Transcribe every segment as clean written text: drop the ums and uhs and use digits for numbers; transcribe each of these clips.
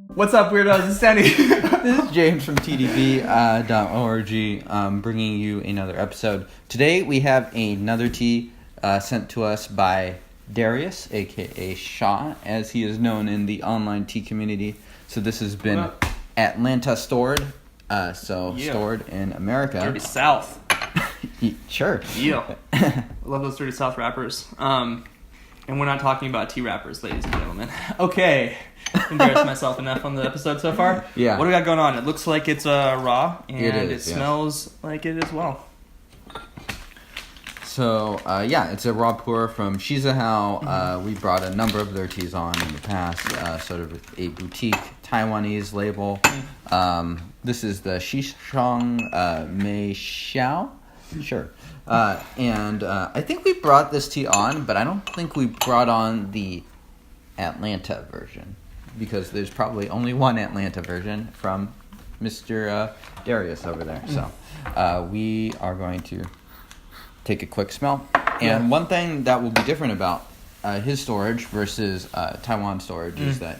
What's up, weirdos? It's Denny. This is James from TDB.org, bringing you another episode. Today we have another tea sent to us by Darius, aka Shaw, as he is known in the online tea community. So this has been Atlanta stored, stored in America. Dirty South. Sure. Yeah. I love those Dirty South rappers. And we're not talking about tea rappers, ladies and gentlemen. Okay. Embarrassed myself enough on the episode so far. Yeah. What do we got going on? It looks like it's raw, and it smells like it as well. So, it's a raw pu'erh from Xizi Hao. We brought a number of their teas on in the past, sort of a boutique Taiwanese label. This is the Xishangmeishao. Sure. And I think we brought this tea on, but I don't think we brought on the Atlanta version, because there's probably only one Atlanta version from Mr. Darius over there. So we are going to take a quick smell. And one thing that will be different about his storage versus Taiwan storage is that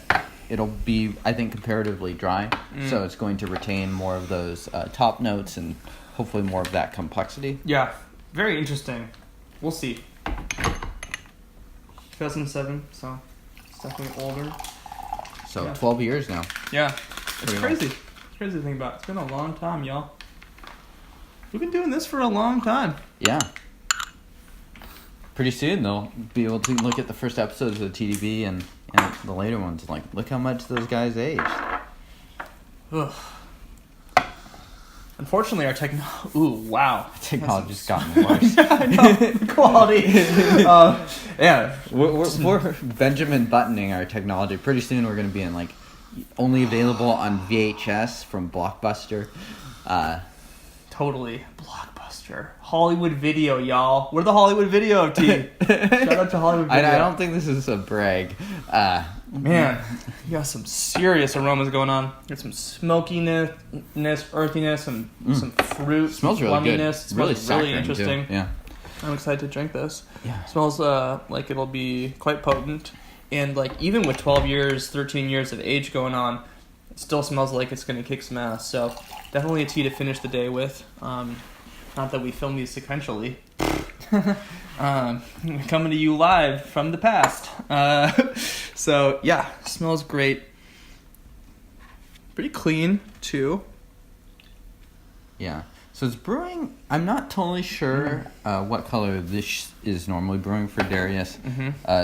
it'll be, I think, comparatively dry. So it's going to retain more of those top notes and hopefully more of that complexity. Yeah, very interesting. We'll see. 2007, so it's definitely older. So 12 years now. Yeah, it's Pretty crazy. It's crazy to think about. It's been a long time, y'all. We've been doing this for a long time. Yeah. Pretty soon they'll be able to look at the first episodes of the TDB and the later ones and look how much those guys aged. Ugh. Unfortunately, our technology... Ooh, wow. Technology's gotten worse. I know. The quality. We're Benjamin buttoning our technology. Pretty soon we're going to be in only available on VHS from Blockbuster. Totally. Blockbuster. Hollywood Video, y'all. We're the Hollywood Video of tea. Shout out to Hollywood Video. I don't think this is a brag. Man, you got some serious aromas going on. There's some smokiness, earthiness, some fruit. Smells really good. It smells really interesting. Too. Yeah. I'm excited to drink this. Yeah. It smells like it'll be quite potent. And even with 12 years, 13 years of age going on, it still smells like it's going to kick some ass. So definitely a tea to finish the day with. Not that we film these sequentially. Coming to you live from the past. So yeah, smells great. Pretty clean too. Yeah. So it's brewing. I'm not totally sure what color this is normally brewing for Darius.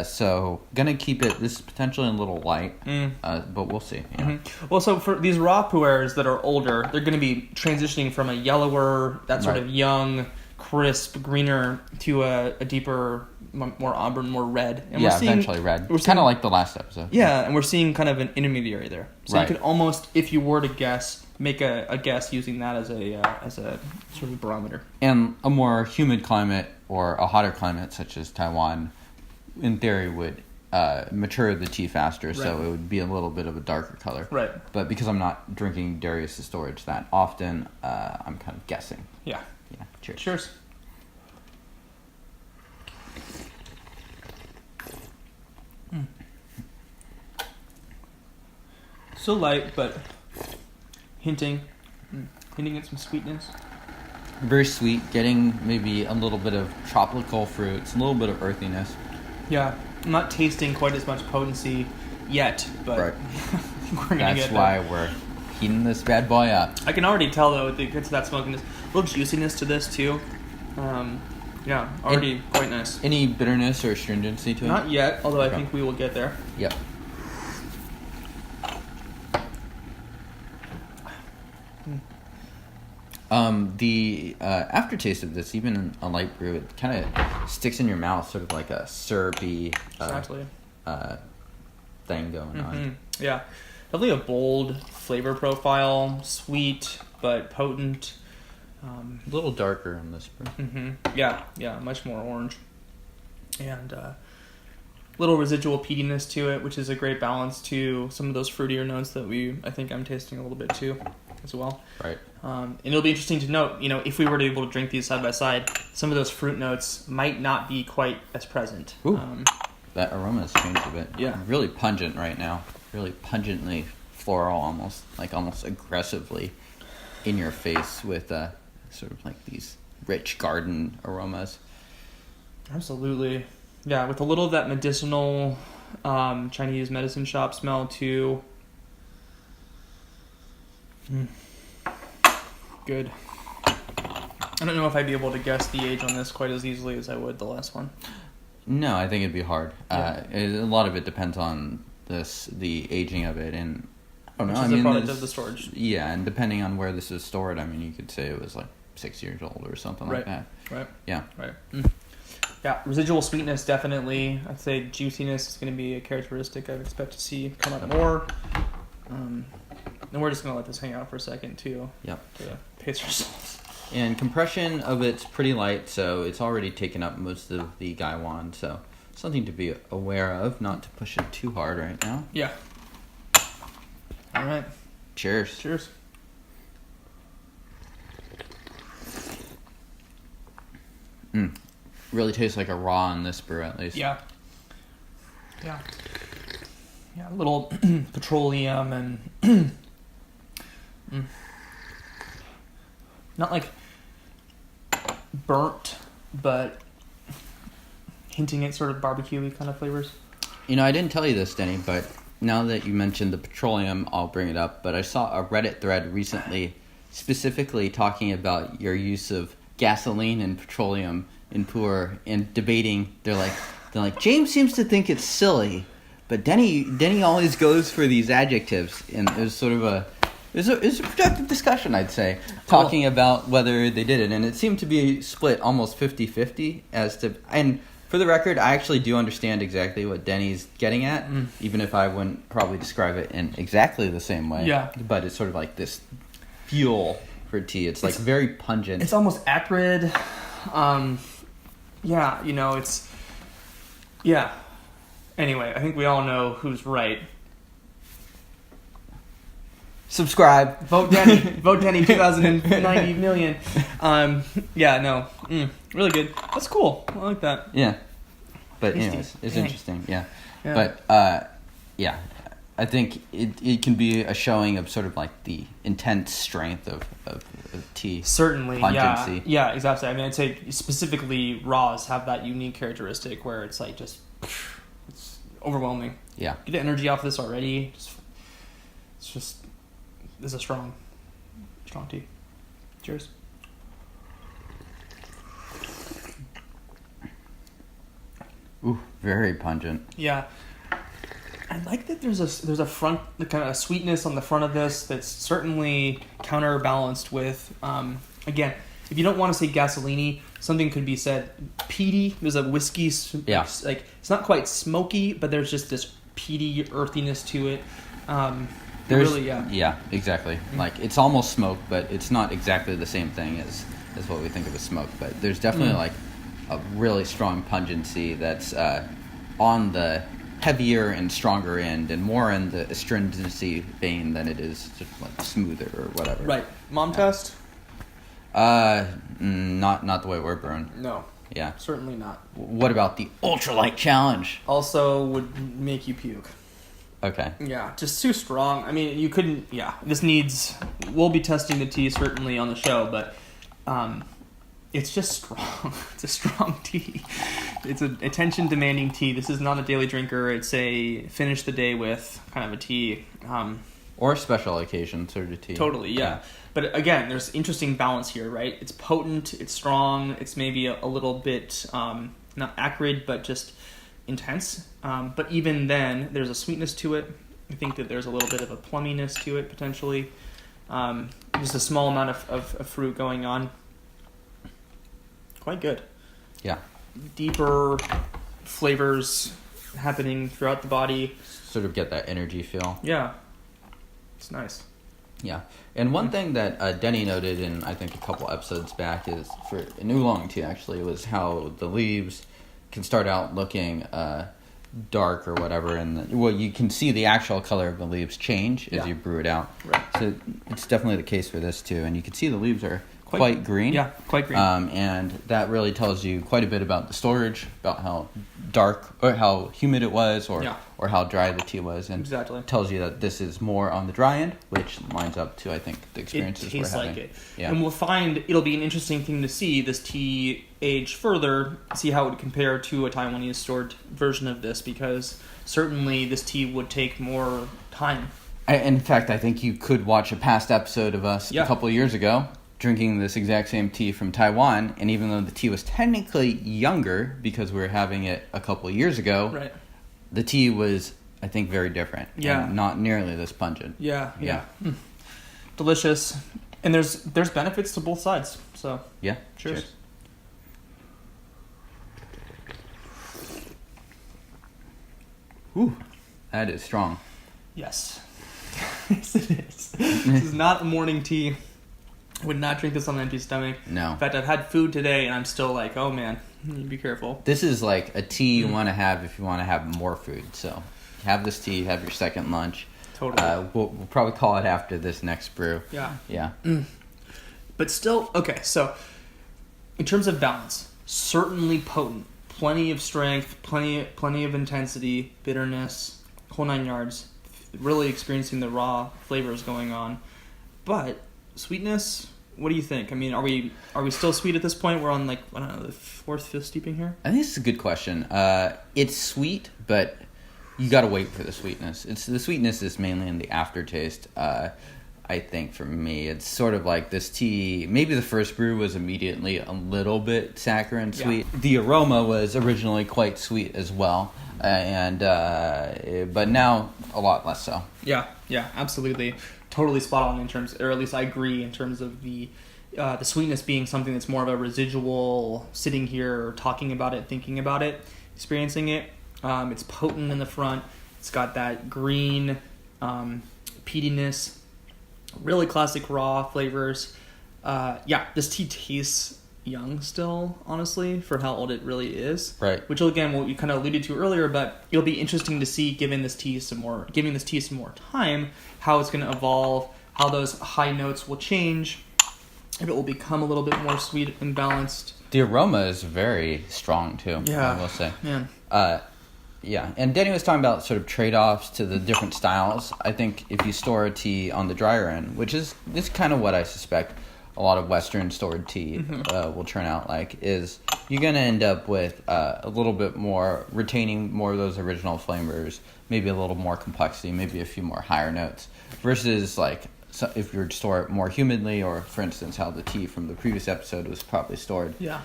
So gonna keep it. This is potentially a little light, but we'll see. Yeah. Well, so for these raw pu'erhs that are older, they're gonna be transitioning from a yellower, that sort of young, crisp, greener to a deeper, more auburn, more red. And we're seeing, eventually red. It's kind of like the last episode. Yeah, and we're seeing kind of an intermediary there. So you could almost, if you were to guess, make a guess using that as a sort of barometer. And a more humid climate or a hotter climate such as Taiwan, in theory, would mature the tea faster, so it would be a little bit of a darker color. Right. But because I'm not drinking Darius' storage that often, I'm kind of guessing. Yeah. Yeah. Cheers. Cheers. So light, but hinting at some sweetness. Very sweet, getting maybe a little bit of tropical fruits, a little bit of earthiness. Yeah, I'm not tasting quite as much potency yet, but we're gonna That's get why there. we're heating this bad boy up. I can already tell though, it gets that smokiness, a little juiciness to this too. Already quite nice. Any bitterness or astringency to it? Not yet, although I think we will get there. Yep. The aftertaste of this, even in a light brew, it kind of sticks in your mouth, sort of like a syrupy Exactly. Thing going on. Yeah, definitely a bold flavor profile, sweet but potent. A little darker in this brew. Yeah, much more orange, and little residual peatiness to it, which is a great balance to some of those fruitier notes that I think I'm tasting a little bit too, as well. Right. And it'll be interesting to note, if we were to be able to drink these side by side, some of those fruit notes might not be quite as present. that aroma has changed a bit. Yeah. Really pungent right now. Really pungently floral, almost aggressively in your face with sort of like these rich garden aromas. Absolutely. Yeah, with a little of that medicinal Chinese medicine shop smell too. Good. I don't know if I'd be able to guess the age on this quite as easily as I would the last one. No, I think it'd be hard. Yeah. A lot of it depends on the aging of it, and I don't know. Which is a product of the storage. Yeah, and depending on where this is stored, I mean, you could say it was like 6 years old or something like that. Right. Yeah. Right. Yeah, residual sweetness, definitely. I'd say juiciness is going to be a characteristic I'd expect to see come out more. And we're just going to let this hang out for a second, too. Yep. To pace ourselves. And compression of it's pretty light, so it's already taken up most of the gaiwan, so something to be aware of, not to push it too hard right now. Yeah. All right. Cheers. Cheers. Really tastes like a raw in this brew, at least. Yeah. Yeah. Yeah, a little petroleum and not like burnt, but hinting at sort of barbecue-y kind of flavors. You know, I didn't tell you this, Denny, but now that you mentioned the petroleum, I'll bring it up. But I saw a Reddit thread recently specifically talking about your use of gasoline and petroleum in pu'erh and debating. They're like, James seems to think it's silly, but Denny always goes for these adjectives, and it was sort of a productive discussion, I'd say, talking about whether they did it, and it seemed to be split almost 50-50 as to. And for the record, I actually do understand exactly what Denny's getting at, even if I wouldn't probably describe it in exactly the same way. Yeah. But it's sort of like this fuel for tea. It's like very pungent. It's almost acrid. Yeah, you know, it's... Yeah. Anyway, I think we all know who's right. Subscribe. Vote Denny. Vote Denny 2,090 million. Yeah, no. Really good. That's cool. I like that. Yeah. But Tasty. anyways, it's Dang. interesting. Yeah. Yeah. But, yeah. I think it can be a showing of sort of like the intense strength of tea. Certainly, pungency. Yeah, exactly. I mean, I'd say specifically raws have that unique characteristic where it's like just, it's overwhelming. Yeah. Get the energy off this already. It's a strong tea. Cheers. Ooh, very pungent. Yeah. I like that there's a front, the kind of sweetness on the front of this that's certainly counterbalanced with, again, if you don't want to say gasoline-y, something could be said peaty. There's a whiskey, like it's not quite smoky, but there's just this peaty earthiness to it. Yeah, exactly. Like it's almost smoke, but it's not exactly the same thing as what we think of as smoke. But there's definitely like a really strong pungency that's on the heavier and stronger end, and more in the astringency vein than it is just like smoother or whatever. Right. Mom test? Not the way we're brewing. No. Yeah. Certainly not. What about the ultralight challenge? Also would make you puke. Okay. Yeah, just too strong. I mean, you couldn't... Yeah, we'll be testing the tea certainly on the show, but it's just strong. It's a strong tea. It's an attention-demanding tea. This is not a daily drinker. It's a finish the day with kind of a tea. Or special occasion sort of tea. Totally, yeah. But again, there's interesting balance here, right? It's potent, it's strong, it's maybe a little bit, not acrid, but just intense. But even then, there's a sweetness to it. I think that there's a little bit of a plumminess to it, potentially. Just a small amount of fruit going on. Quite good. Yeah. Deeper flavors happening throughout the body. Sort of get that energy feel. Yeah. It's nice. Yeah. And one thing that Denny noted in, I think, a couple episodes back is, for an oolong tea actually, was how the leaves can start out looking dark or whatever, and you can see the actual color of the leaves change as you brew it out. Right. So it's definitely the case for this too, and you can see the leaves are quite green. Yeah, quite green. And that really tells you quite a bit about the storage, about how dark or how humid it was, or how dry the tea was, and exactly tells you that this is more on the dry end, which lines up to I think the experiences we're having. It tastes like it. Yeah. And we'll find it'll be an interesting thing to see this tea age further, see how it would compare to a Taiwanese stored version of this, because certainly this tea would take more time. In fact, I think you could watch a past episode of us a couple of years ago drinking this exact same tea from Taiwan, and even though the tea was technically younger because we were having it a couple of years ago, right, the tea was, I think, very different. Yeah. And not nearly this pungent. Yeah. Delicious. And there's benefits to both sides. So yeah. Cheers. Ooh, that is strong. Yes. Yes, it is. This is not a morning tea. I would not drink this on an empty stomach. No. In fact, I've had food today, and I'm still like, oh man, you need to be careful. This is like a tea you want to have if you want to have more food. So have this tea, have your second lunch. Totally. We'll probably call it after this next brew. Yeah. Yeah. But still, okay, so in terms of balance, certainly potent. Plenty of strength, plenty of intensity, bitterness, whole 9 yards. Really experiencing the raw flavors going on. But sweetness, what do you think? I mean, are we still sweet at this point? We're on like, I don't know, the 4th, 5th steeping here? I think it's a good question. It's sweet, but you got to wait for the sweetness. The sweetness is mainly in the aftertaste. I think for me, it's sort of like this tea. Maybe the first brew was immediately a little bit saccharine sweet. Yeah. The aroma was originally quite sweet as well, but now a lot less so. Yeah, absolutely, totally spot on in terms, or at least I agree in terms of the sweetness being something that's more of a residual, sitting here, talking about it, thinking about it, experiencing it. It's potent in the front. It's got that green peatiness. Really classic raw flavors. This tea tastes young still, honestly, for how old it really is. Right. Which again, what you kind of alluded to earlier, but it'll be interesting to see, giving this tea some more time, how it's going to evolve, how those high notes will change, if it will become a little bit more sweet and balanced. The aroma is very strong too. Yeah, I will say. Man. Yeah, and Denny was talking about sort of trade-offs to the different styles. I think if you store a tea on the drier end, which is kind of what I suspect a lot of Western stored tea will turn out like, is you're going to end up with a little bit more, retaining more of those original flavors, maybe a little more complexity, maybe a few more higher notes, versus like if you were to store it more humidly, or for instance how the tea from the previous episode was probably stored. Yeah.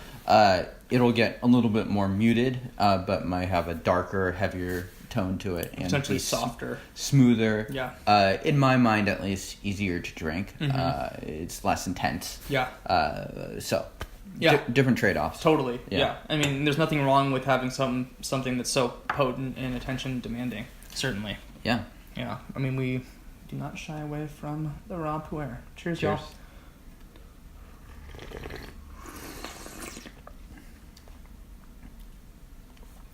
It'll get a little bit more muted, but might have a darker, heavier tone to it, and essentially softer, smoother. Yeah. In my mind, at least, easier to drink. It's less intense. Yeah. Different trade-offs. Totally. Yeah. I mean, there's nothing wrong with having something that's so potent and attention demanding. Certainly. Yeah. Yeah. I mean, we do not shy away from the raw pu'erh. Cheers, y'all.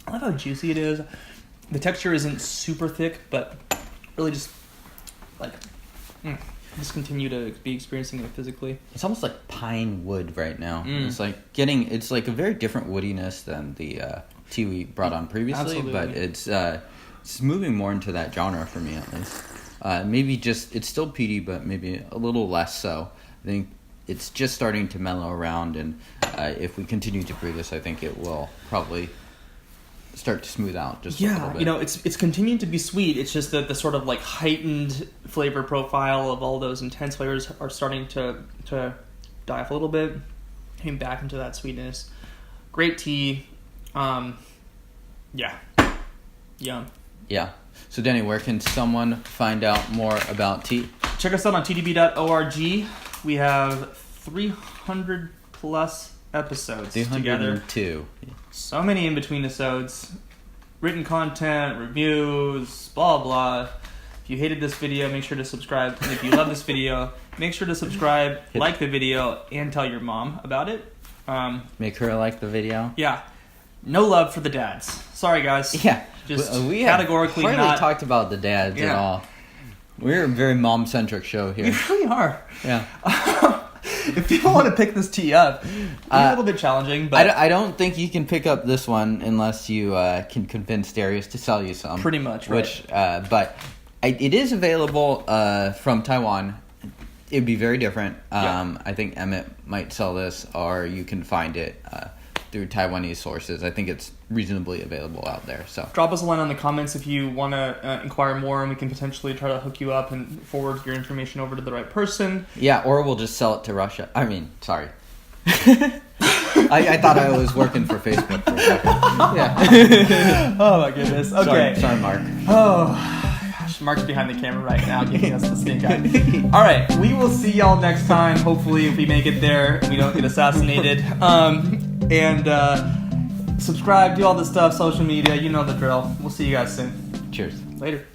I love how juicy it is. The texture isn't super thick, but really just like just continue to be experiencing it physically. It's almost like pine wood right now. It's like a very different woodiness than the tea we brought on previously. Absolutely. But it's moving more into that genre for me, at least. Maybe just, it's still peaty, but maybe a little less so. I think it's just starting to mellow around, and if we continue to brew this, I think it will probably start to smooth out just a little bit. It's continuing to be sweet. It's just that the sort of like heightened flavor profile of all those intense flavors are starting to die off a little bit, came back into that sweetness. Great tea. Yum. Yeah. So Denny, where can someone find out more about tea? Check us out on tdb.org. We have 300 plus episodes 302. Together. So many in between episodes. Written content, reviews, blah blah. If you hated this video, make sure to subscribe. And if you love this video, make sure to subscribe, like the video, and tell your mom about it. Make her like the video. Yeah. No love for the dads. Sorry, guys. Yeah. Just we categorically have not talked about the dads at all. We're a very mom-centric show here. We really are. Yeah. if people want to pick this tea up, it's a little bit challenging. But I don't think you can pick up this one unless you can convince Darius to sell you some. Pretty much, right. Which, but it is available from Taiwan. It'd be very different. I think Emmett might sell this, or you can find it through Taiwanese sources. I think it's reasonably available out there. So drop us a line on the comments if you want to inquire more, and we can potentially try to hook you up and forward your information over to the right person. Yeah, or we'll just sell it to Russia. I mean, sorry. I thought I was working for Facebook for a second. Yeah. Oh my goodness. Okay. Sorry, Mark. Oh. Mark's behind the camera right now giving us the stink eye. All right, we will see y'all next time. Hopefully, if we make it there and we don't get assassinated. And subscribe, do all this stuff, social media, you know the drill. We'll see you guys soon. Cheers. Later.